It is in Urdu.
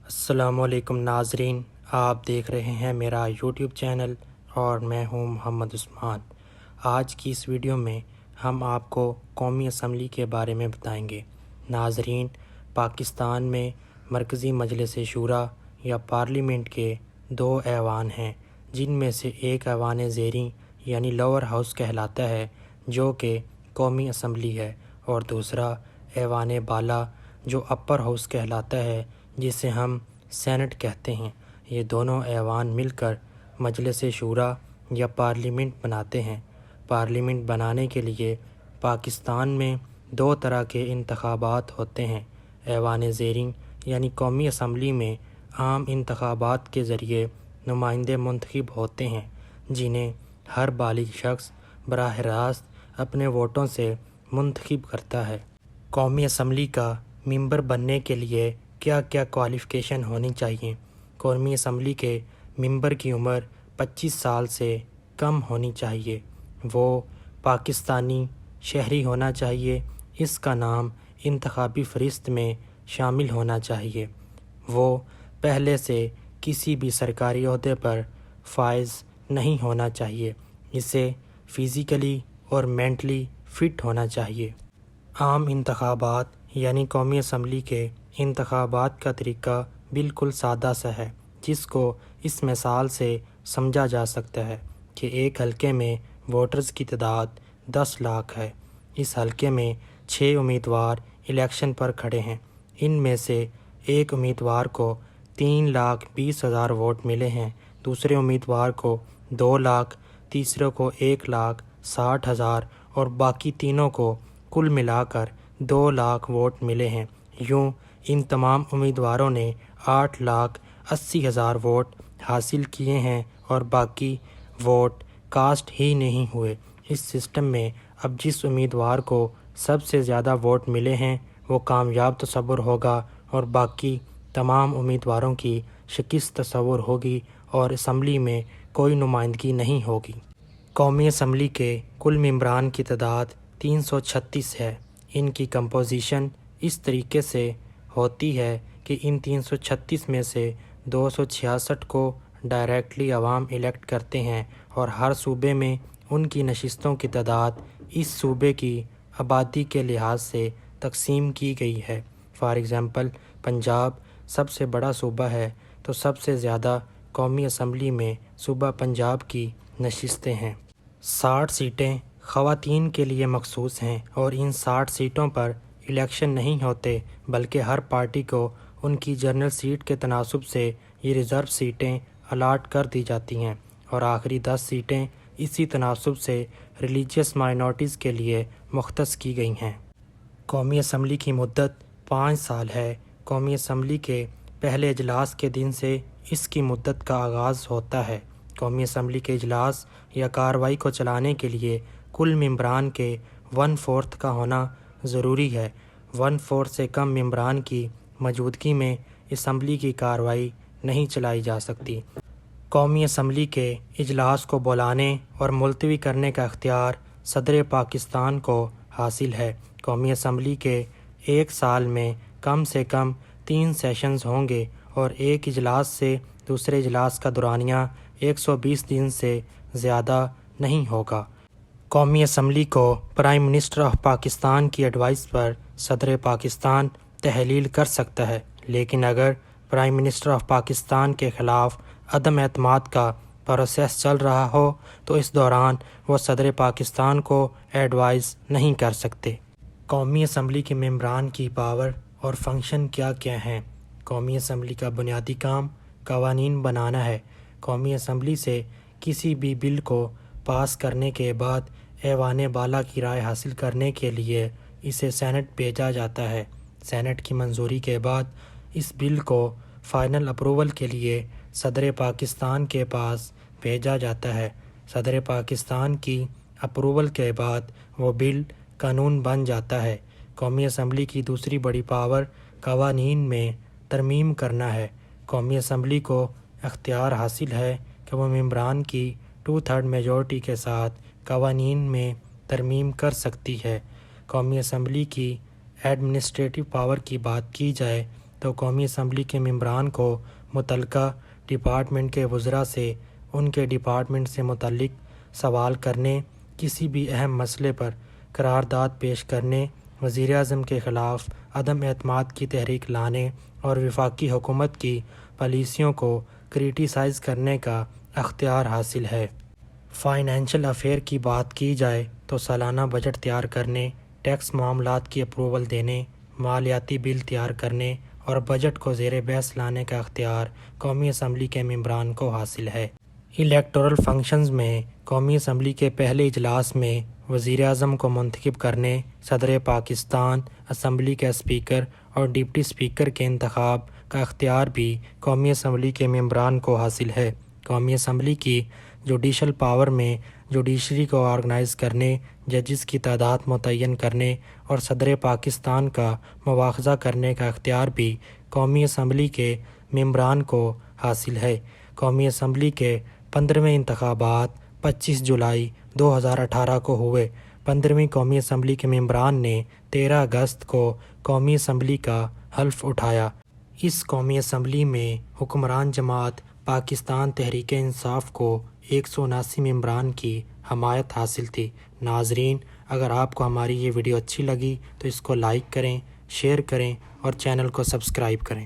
السلام علیکم ناظرین، آپ دیکھ رہے ہیں میرا یوٹیوب چینل اور میں ہوں محمد عثمان۔ آج کی اس ویڈیو میں ہم آپ کو قومی اسمبلی کے بارے میں بتائیں گے۔ ناظرین، پاکستان میں مرکزی مجلس شورا یا پارلیمنٹ کے 2 ایوان ہیں، جن میں سے ایک ایوان زیریں یعنی لوور ہاؤس کہلاتا ہے جو کہ قومی اسمبلی ہے، اور دوسرا ایوان بالا جو اپر ہاؤس کہلاتا ہے جسے ہم سینٹ کہتے ہیں۔ یہ دونوں ایوان مل کر مجلس شورا یا پارلیمنٹ بناتے ہیں۔ پارلیمنٹ بنانے کے لیے پاکستان میں 2 طرح کے انتخابات ہوتے ہیں۔ ایوان زیریں یعنی قومی اسمبلی میں عام انتخابات کے ذریعے نمائندے منتخب ہوتے ہیں، جنہیں ہر بالغ شخص براہ راست اپنے ووٹوں سے منتخب کرتا ہے۔ قومی اسمبلی کا ممبر بننے کے لیے کیا کیا کوالیفیکیشن ہونی چاہیے؟ قومی اسمبلی کے ممبر کی عمر 25 سال سے کم ہونی چاہیے۔ وہ پاکستانی شہری ہونا چاہیے۔ اس کا نام انتخابی فہرست میں شامل ہونا چاہیے۔ وہ پہلے سے کسی بھی سرکاری عہدے پر فائز نہیں ہونا چاہیے۔ اسے فزیکلی اور مینٹلی فٹ ہونا چاہیے۔ عام انتخابات یعنی قومی اسمبلی کے انتخابات کا طریقہ بالکل سادہ سا ہے، جس کو اس مثال سے سمجھا جا سکتا ہے کہ ایک حلقے میں ووٹرز کی تعداد 10 لاکھ ہے۔ اس حلقے میں 6 امیدوار الیکشن پر کھڑے ہیں۔ ان میں سے ایک امیدوار کو 3,20,000 ووٹ ملے ہیں، دوسرے امیدوار کو 2 لاکھ، تیسرے کو 1,60,000 اور باقی تینوں کو کل ملا کر 2 لاکھ ووٹ ملے ہیں۔ یوں ان تمام امیدواروں نے 8,80,000 ووٹ حاصل کیے ہیں اور باقی ووٹ کاسٹ ہی نہیں ہوئے۔ اس سسٹم میں اب جس امیدوار کو سب سے زیادہ ووٹ ملے ہیں وہ کامیاب تصور ہوگا اور باقی تمام امیدواروں کی شکست تصور ہوگی اور اسمبلی میں کوئی نمائندگی نہیں ہوگی۔ قومی اسمبلی کے کل ممبران کی تعداد 336 ہے۔ ان کی کمپوزیشن اس طریقے سے ہوتی ہے کہ ان 336 میں سے 266 کو ڈائریکٹلی عوام الیکٹ کرتے ہیں اور ہر صوبے میں ان کی نشستوں کی تعداد اس صوبے کی آبادی کے لحاظ سے تقسیم کی گئی ہے۔ فار ایگزامپل، پنجاب سب سے بڑا صوبہ ہے تو سب سے زیادہ قومی اسمبلی میں صوبہ پنجاب کی نشستیں ہیں۔ 60 سیٹیں خواتین کے لیے مخصوص ہیں اور ان 60 سیٹوں پر الیکشن نہیں ہوتے، بلکہ ہر پارٹی کو ان کی جنرل سیٹ کے تناسب سے یہ ریزرو سیٹیں الاٹ کر دی جاتی ہیں، اور آخری 10 سیٹیں اسی تناسب سے ریلیجیس مائنورٹیز کے لیے مختص کی گئی ہیں۔ قومی اسمبلی کی مدت 5 سال ہے۔ قومی اسمبلی کے پہلے اجلاس کے دن سے اس کی مدت کا آغاز ہوتا ہے۔ قومی اسمبلی کے اجلاس یا کارروائی کو چلانے کے لیے کل ممبران کے 1/4 کا ہونا ضروری ہے۔ 1/4 سے کم ممبران کی موجودگی میں اسمبلی کی کارروائی نہیں چلائی جا سکتی۔ قومی اسمبلی کے اجلاس کو بلانے اور ملتوی کرنے کا اختیار صدر پاکستان کو حاصل ہے۔ قومی اسمبلی کے ایک سال میں کم سے کم 3 سیشنز ہوں گے اور ایک اجلاس سے دوسرے اجلاس کا دورانیہ 120 دن سے زیادہ نہیں ہوگا۔ قومی اسمبلی کو پرائم منسٹر آف پاکستان کی ایڈوائس پر صدر پاکستان تحلیل کر سکتا ہے، لیکن اگر پرائم منسٹر آف پاکستان کے خلاف عدم اعتماد کا پروسیس چل رہا ہو تو اس دوران وہ صدر پاکستان کو ایڈوائز نہیں کر سکتے۔ قومی اسمبلی کے ممبران کی پاور اور فنکشن کیا کیا ہیں؟ قومی اسمبلی کا بنیادی کام قوانین بنانا ہے۔ قومی اسمبلی سے کسی بھی بل کو پاس کرنے کے بعد ایوان بالا کی رائے حاصل کرنے کے لیے اسے سینٹ بھیجا جاتا ہے۔ سینٹ کی منظوری کے بعد اس بل کو فائنل اپروول کے لیے صدر پاکستان کے پاس بھیجا جاتا ہے۔ صدر پاکستان کی اپروول کے بعد وہ بل قانون بن جاتا ہے۔ قومی اسمبلی کی دوسری بڑی پاور قوانین میں ترمیم کرنا ہے۔ قومی اسمبلی کو اختیار حاصل ہے کہ وہ ممبران کی 2/3 میجورٹی کے ساتھ قوانین میں ترمیم کر سکتی ہے۔ قومی اسمبلی کی ایڈمنسٹریٹو پاور کی بات کی جائے تو قومی اسمبلی کے ممبران کو متعلقہ ڈپارٹمنٹ کے وزراء سے ان کے ڈپارٹمنٹ سے متعلق سوال کرنے، کسی بھی اہم مسئلے پر قرارداد پیش کرنے، وزیر اعظم کے خلاف عدم اعتماد کی تحریک لانے اور وفاقی حکومت کی پالیسیوں کو کرٹیسائز کرنے کا اختیار حاصل ہے۔ فائنینشیل افیئر کی بات کی جائے تو سالانہ بجٹ تیار کرنے، ٹیکس معاملات کی اپروول دینے، مالیاتی بل تیار کرنے اور بجٹ کو زیر بحث لانے کا اختیار قومی اسمبلی کے ممبران کو حاصل ہے۔ الیکٹورل فنکشنز میں قومی اسمبلی کے پہلے اجلاس میں وزیر اعظم کو منتخب کرنے، صدر پاکستان، اسمبلی کے اسپیکر اور ڈپٹی اسپیکر کے انتخاب کا اختیار بھی قومی اسمبلی کے ممبران کو حاصل ہے۔ قومی اسمبلی کی جوڈیشل پاور میں جوڈیشری کو آرگنائز کرنے، ججز کی تعداد متعین کرنے اور صدر پاکستان کا مواخذہ کرنے کا اختیار بھی قومی اسمبلی کے ممبران کو حاصل ہے۔ قومی اسمبلی کے 15ویں انتخابات 25 جولائی 2018 کو ہوئے۔ 15ویں قومی اسمبلی کے ممبران نے 13 اگست کو قومی اسمبلی کا حلف اٹھایا۔ اس قومی اسمبلی میں حکمران جماعت پاکستان تحریک انصاف کو 179 ممبران کی حمایت حاصل تھی۔ ناظرین، اگر آپ کو ہماری یہ ویڈیو اچھی لگی تو اس کو لائک کریں، شیئر کریں اور چینل کو سبسکرائب کریں۔